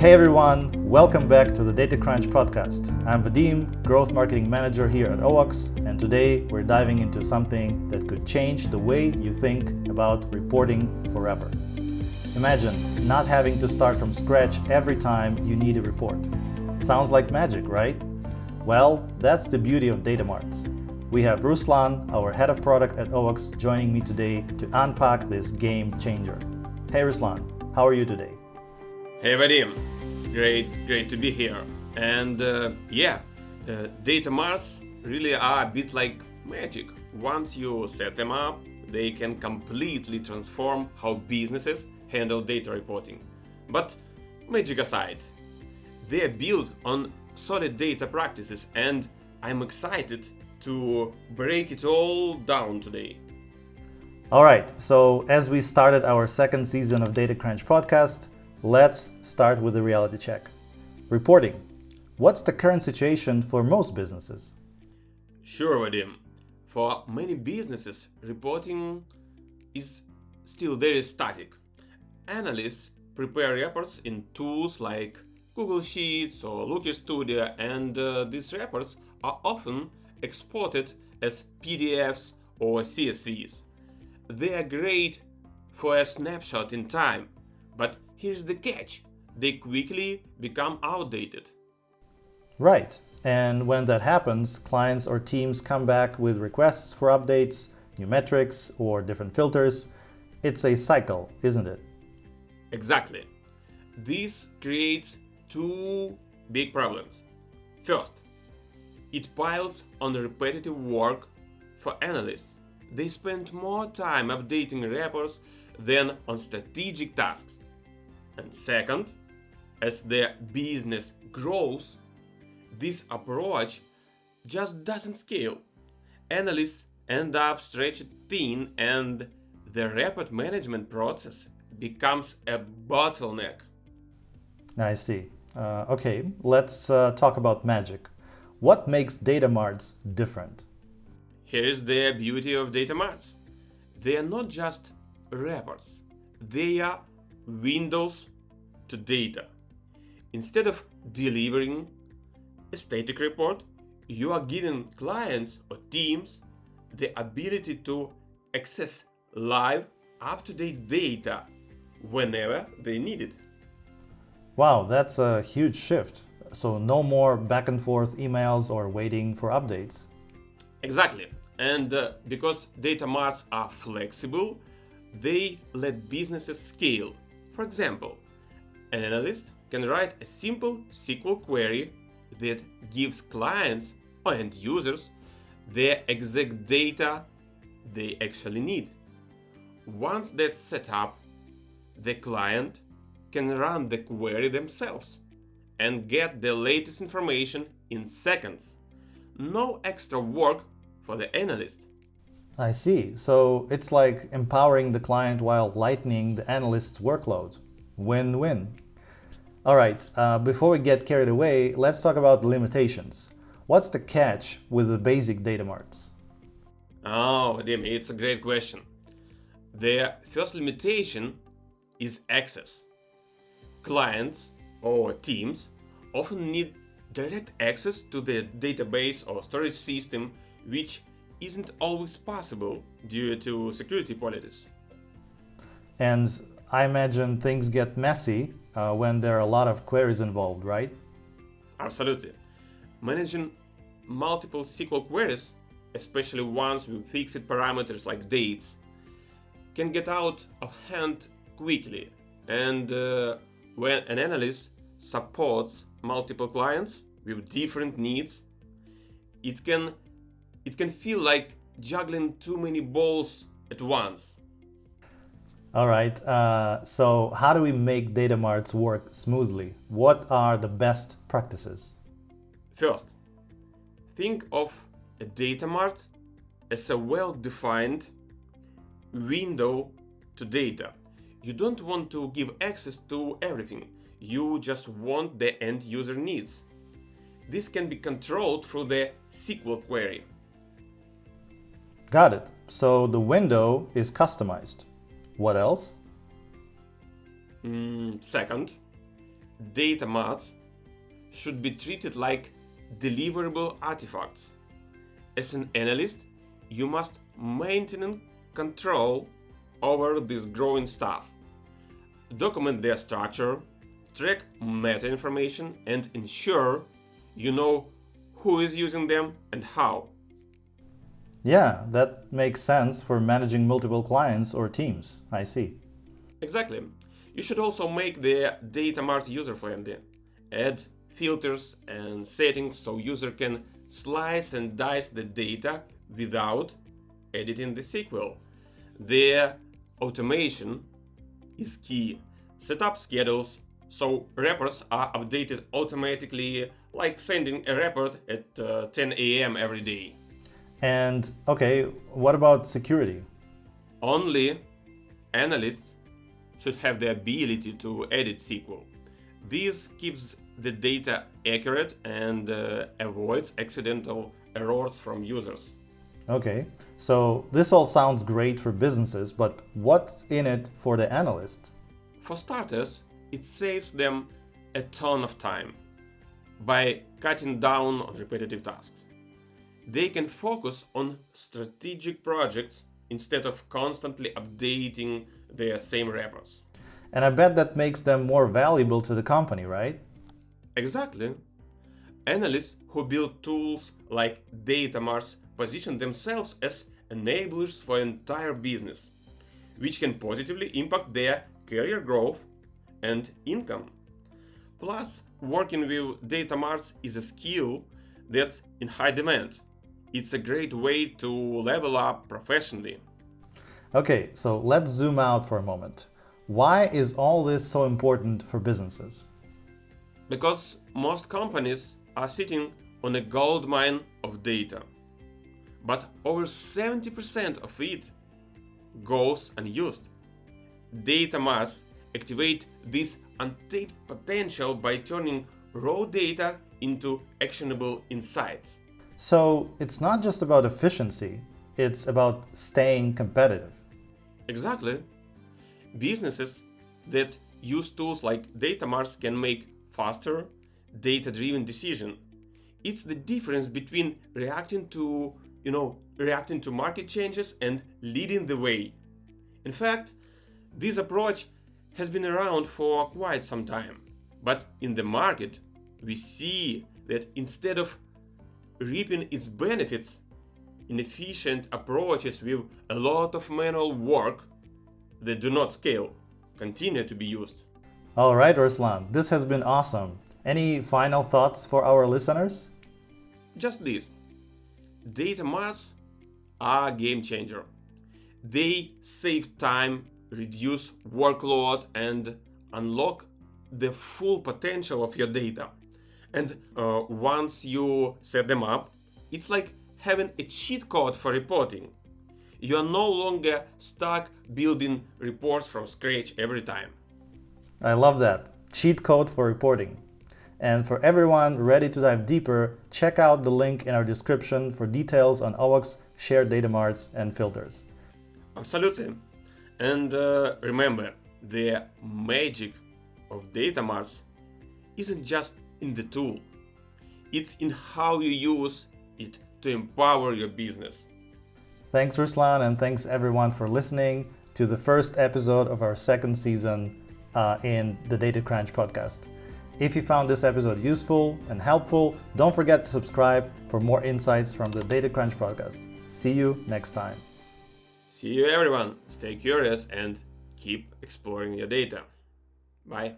Hey everyone, welcome back to the Data Crunch podcast. I'm Vadym, Growth Marketing Manager here at OWOX, and today we're diving into something that could change the way you think about reporting forever. Imagine not having to start from scratch every time you need a report. Sounds like magic, right? Well, that's the beauty of Data Marts. We have Ruslan, our head of product at OWOX, joining me today to unpack this game changer. Hey Ruslan, how are you today? Hey Vadym, great to be here. And data marts really are a bit like magic. Once you set them up, they can completely transform how businesses handle data reporting. But magic aside, they are built on solid data practices, and I'm excited to break it all down today. All right, so as we started our second season of Data Crunch podcast, let's start with a reality check. Reporting. What's the current situation for most businesses? Sure, Vadym. For many businesses, reporting is still very static. Analysts prepare reports in tools like Google Sheets or Looker Studio, and these reports are often exported as PDFs or CSVs. They are great for a snapshot in time, but here's the catch: they quickly become outdated. Right, and when that happens, clients or teams come back with requests for updates, new metrics, or different filters. It's a cycle, isn't it? Exactly. This creates two big problems. First, it piles on repetitive work for analysts. They spend more time updating reports than on strategic tasks. And second, as their business grows, this approach just doesn't scale. Analysts end up stretched thin, and the report management process becomes a bottleneck. I see. Okay, let's talk about magic. What makes data marts different? Here's the beauty of data marts. They are not just reports, they are windows to data. Instead of delivering a static report, you are giving clients or teams the ability to access live, up-to-date data whenever they need it. Wow, that's a huge shift. So no more back and forth emails or waiting for updates. Exactly. And because data marts are flexible, they let businesses scale. For example, an analyst can write a simple SQL query that gives clients or end users the exact data they actually need. Once that's set up, the client can run the query themselves and get the latest information in seconds. No extra work for the analyst. I see. So it's like empowering the client while lightening the analyst's workload. Win-win. All right, before we get carried away, let's talk about limitations. What's the catch with the basic data marts? Oh, Vadym, it's a great question. The first limitation is access. Clients or teams often need direct access to the database or storage system, which isn't always possible due to security policies. And I imagine things get messy when there are a lot of queries involved, right? Absolutely. Managing multiple SQL queries, especially ones with fixed parameters like dates, can get out of hand quickly. And when an analyst supports multiple clients with different needs, it can feel like juggling too many balls at once. All right, so how do we make data marts work smoothly? What are the best practices? First, think of a data mart as a well-defined window to data. You don't want to give access to everything. You just want the end user needs. This can be controlled through the SQL query. Got it. So the window is customized. What else? Second, data marts should be treated like deliverable artifacts. As an analyst, you must maintain control over this growing stuff, document their structure, track meta information, and ensure you know who is using them and how. Yeah, that makes sense for managing multiple clients or teams. I see. Exactly. You should also make the data mart user-friendly. Add filters and settings so user can slice and dice the data without editing the SQL. The automation is key. Set up schedules so reports are updated automatically, like sending a report at 10 a.m. every day. And okay, what about security? Only analysts should have the ability to edit SQL. This keeps the data accurate and avoids accidental errors from users. Okay, so this all sounds great for businesses, but what's in it for the analyst? For starters, it saves them a ton of time by cutting down on repetitive tasks. They can focus on strategic projects instead of constantly updating their same reports. And I bet that makes them more valuable to the company, right? Exactly. Analysts who build tools like data marts position themselves as enablers for entire business, which can positively impact their career growth and income. Plus, working with data marts is a skill that's in high demand. It's a great way to level up professionally. Okay, so let's zoom out for a moment. Why is all this so important for businesses? Because most companies are sitting on a gold mine of data, but over 70% of it goes unused. Data marts activate this untapped potential by turning raw data into actionable insights. So it's not just about efficiency, it's about staying competitive. Exactly. Businesses that use tools like data marts can make faster, data-driven decisions. It's the difference between reacting to market changes and leading the way. In fact, this approach has been around for quite some time. But in the market, we see that instead of reaping its benefits, inefficient approaches with a lot of manual work that do not scale continue to be used. All right, Ruslan, this has been awesome. Any final thoughts for our listeners? Just this. Data marts are a game changer. They save time, reduce workload, and unlock the full potential of your data. And once you set them up, it's like having a cheat code for reporting. You are no longer stuck building reports from scratch every time. I love that. Cheat code for reporting. And for everyone ready to dive deeper, check out the link in our description for details on OWOX, shared data marts, and filters. Absolutely. And remember, the magic of data marts isn't just in the tool. It's in how you use it to empower your business. Thanks, Ruslan, and thanks everyone for listening to the first episode of our second season in the Data Crunch podcast. If you found this episode useful and helpful, don't forget to subscribe for more insights from the Data Crunch podcast. See you next time. See you everyone. Stay curious and keep exploring your data. Bye.